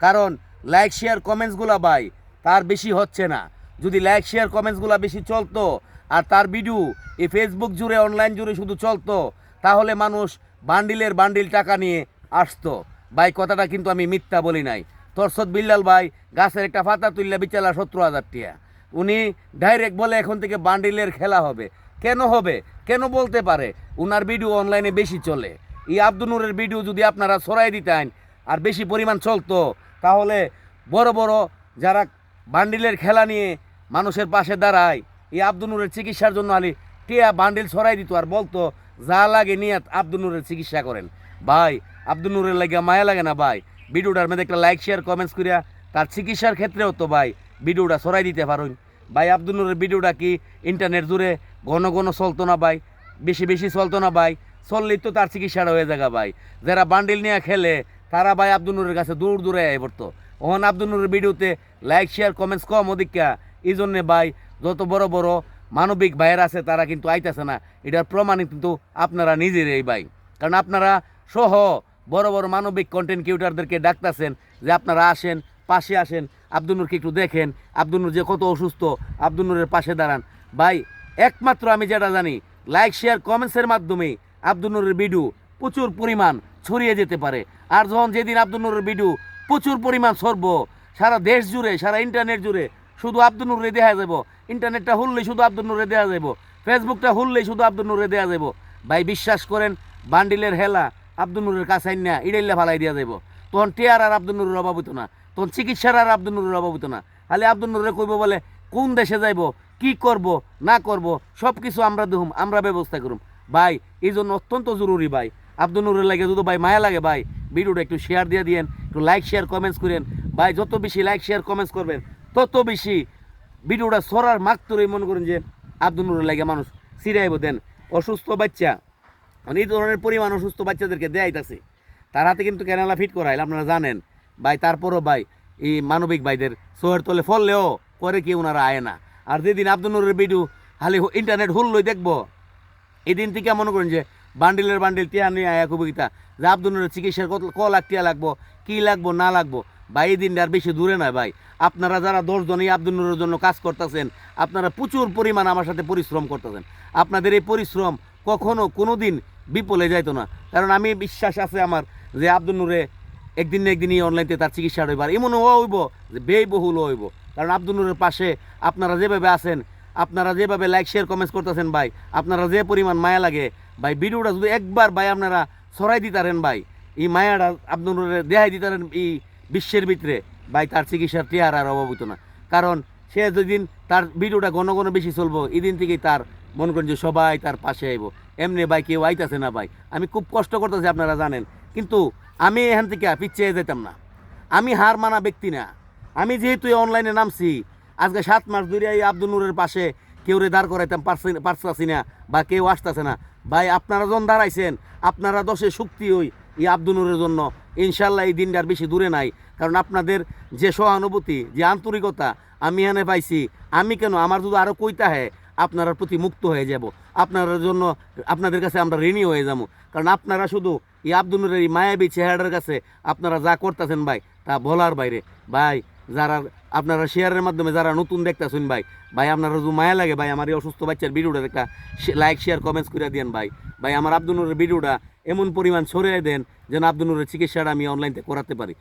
কারণ like share কমেন্টসগুলো ভাই তার বেশি হচ্ছে না। যদি লাইক শেয়ার কমেন্টসগুলো বেশি চলতো আর তার ভিডিও এই ফেসবুক জুড়ে অনলাইন জুড়ে শুধু চলতো, তাহলে মানুষ বান্ডিলের বান্ডিল টাকা নিয়ে আসতো। ভাই কথাটা কিন্তু আমি মিথ্যা বলি নাই। তরসদ বিল্লাল ভাই গাছের একটা পাতা তুললে বিচালা 70,000 টাকা। উনি ডাইরেক্ট বলে এখন থেকে বান্ডিলের খেলা হবে। কেন হবে, কেন বলতে পারে? উনার ভিডিও অনলাইনে বেশি চলে। এই আব্দুল নূরের ভিডিও যদি আপনারা ছড়াই দিতেন আর বেশি পরিমাণ চলতো, তাহলে বড় বড় যারা বান্ডিলের খেলা নিয়ে মানুষের পাশে দাঁড়ায়, এই আব্দুল নূরের চিকিৎসার জন্য আলি টিয়া বান্ডিল ছড়াই দিত আর বলতো যা লাগে নিয়ে আব্দুল নূরের চিকিৎসা করেন। ভাই আব্দুল নূরের লাগে মায়া লাগে না ভাই? ভিডিওটার মধ্যে একটা লাইক শেয়ার কমেন্টস করিয়া তার চিকিৎসার ক্ষেত্রেও তো ভাই ভিডিওটা ছড়াই দিতে পারুন। ভাই আব্দুল নূরের ভিডিওটা কি ইন্টারনেট জুড়ে ঘন ঘন চলতো না ভাই? বেশি বেশি চলতো না ভাই? চললেই তো তার চিকিৎসাটা হয়ে যাবে ভাই। যারা বান্ডিল নিয়ে খেলে তারা ভাই আব্দুল নূরের কাছে দূর দূরে আয় পড়তো। ওখান আব্দুল নূরের ভিডিওতে লাইক শেয়ার কমেন্টস কম অধিকা, এই জন্যে ভাই যত বড় বড় মানবিক ভাইয়ের আছে তারা কিন্তু আইতেছে না। এটার প্রমাণ কিন্তু আপনারা নিজেরাই ভাই। কারণ আপনারা সহ বড় বড় মানবিক কন্টেন্ট ক্রিয়েটরদেরকে ডাকতেছেন যে আপনারা আসেন, পাশে আসেন, আব্দুল নূরকে একটু দেখেন, আব্দুল নূর যে কত অসুস্থ, আব্দুল নূরের পাশে দাঁড়ান। ভাই একমাত্র আমি যেটা জানি, লাইক শেয়ার কমেন্টসের মাধ্যমে আব্দুল নূরের ভিডিও প্রচুর পরিমাণ ছড়িয়ে যেতে পারে। আর যখন যেদিন আব্দুল নূরের ভিডিও প্রচুর পরিমাণ ছড়বো সারা দেশ জুড়ে, সারা ইন্টারনেট জুড়ে, শুধু আব্দুল নূরে দেখা যাব। ইন্টারনেটটা হুললেই শুধু আব্দুল নূরে দেওয়া যাব, ফেসবুকটা হুললেই শুধু আব্দুল নূরে দেওয়া যাব। ভাই বিশ্বাস করেন, বান্ডিলের হেলা আব্দুল নূরের কাছে না ইডাইল্লা ফালাই দেওয়া যাব। তখন টিয়ার আর আব্দুল নূরের অভাব হইতো না, তখন চিকিৎসার আর আব্দুল নূরের অভাব হইতো না। খালি আব্দুল নূরে কইব বলে কোন দেশে যাইব, কি করব না করব, সব কিছু আমরা দেখুম, আমরা ব্যবস্থা করুম। ভাই এই জন্য অত্যন্ত জরুরি ভাই, আব্দুল নূরের লাগে যদি ভাই মায়া লাগে ভাই ভিডিওটা একটু শেয়ার দিয়ে দিয়েন, একটু লাইক শেয়ার কমেন্টস করেন। ভাই যত বেশি লাইক শেয়ার কমেন্টস করবেন তত বেশি ভিডিওটা ছড়ার মাত্রই মনে করেন যে আব্দুল নূরের লাগে মানুষ সিরাইব দেন। অসুস্থ বাচ্চা এই ধরনের পরিমাণ অসুস্থ বাচ্চাদেরকে দেয়াইতেছে, তার হাতে কিন্তু ক্যানালা ফিট করাইল আপনারা জানেন ভাই। তারপরও ভাই এই মানবিক ভাইদের সোহের তলে ফললেও করে কি ওনারা আয় না। আর যেদিন আব্দুল নূরের ভিডিও খালি ইন্টারনেট হুললই দেখবো, এদিন থেকে মনে করেন যে বান্ডিলের বান্ডিল টিয়া নিয়ে আয়া কবিতা যে আব্দুল নূরের চিকিৎসার ক লাখ টিয়া লাগবো, কী লাগবো না লাগবো। ভাই এই দিনটা আর বেশি দূরে নয় ভাই। আপনারা যারা 10 জন এই আব্দুল নূরের জন্য কাজ করতেছেন, আপনারা প্রচুর পরিমাণ আমার সাথে পরিশ্রম করতেছেন। আপনাদের এই পরিশ্রম কখনো কোনো দিন বিপলে যাইতো না। কারণ আমি বিশ্বাস আছে আমার যে আব্দুল নূরে একদিন না একদিন এই অনলাইনে তার চিকিৎসা হইবার এমনও হইব যে ব্যয়বহুল হইব। কারণ আব্দুল নূরের পাশে আপনারা যেভাবে আছেন, আপনারা যেভাবে লাইক শেয়ার কমেন্টস করতেছেন ভাই, আপনারা যে পরিমাণ মায়া লাগে ভাই, ভিডিওটা যদি একবার ভাই আপনারা ছড়াই দিতারেন ভাই, এই মায়াটা আব্দুল নূরের দেখাই দিতারেন এই বিশ্বের ভিতরে, ভাই তার চিকিৎসার টিয়ার আর অভাব হইতো না। কারণ সে যেদিন তার ভিডিওটা ঘন ঘন বেশি চলবো, এই দিন থেকেই তার মনে করেন যে সবাই তার পাশে আইব। এমনি ভাই কেউ আইতাছে না ভাই, আমি খুব কষ্ট করতেছি আপনারা জানেন, কিন্তু আমি এখান থেকে পিছিয়ে যেতাম না। আমি হার মানা ব্যক্তি না। আমি যেহেতু অনলাইনে নামছি, আজকে 7 মাস ধরে এই আব্দুল নূরের পাশে কেউ রে দাঁড় করাইতাম পারছি না বা কেউ আসতেছে না। ভাই আপনারা যখন দাঁড়াইছেন, আপনারা দশে শক্তি হই এই আব্দুল নূরের জন্য। ইনশাল্লাহ এই দিনটা আর বেশি দূরে নাই। কারণ আপনাদের যে সহানুভূতি, যে আন্তরিকতা আমি এখানে পাইছি, আমি কেন আমার যদি আরও কইতা হয় আপনার প্রতি মুক্ত হয়ে যাব। আপনার জন্য আপনাদের কাছে আমরা ঋণী হয়ে যাবো। কারণ আপনারা শুধু এই আব্দুল নূরের এই মায়াবী চেহারার কাছে আপনারা যা করতেছেন ভাই তা বলার বাইরে। ভাই যারা আপনারা শেয়ারের মাধ্যমে যারা নতুন দেখতেছেন ভাই, ভাই আপনারা যদি মায়া লাগে ভাই আমার এই অসুস্থ বাচ্চার ভিডিওটা একটা লাইক শেয়ার কমেন্টস করে দেন ভাই। ভাই আমার আব্দুল নূরের ভিডিওটা এমন পরিমাণ ছড়িয়ে দেন যেন আব্দুল নূরের চিকিৎসাটা আমি অনলাইনে করাতে পারি।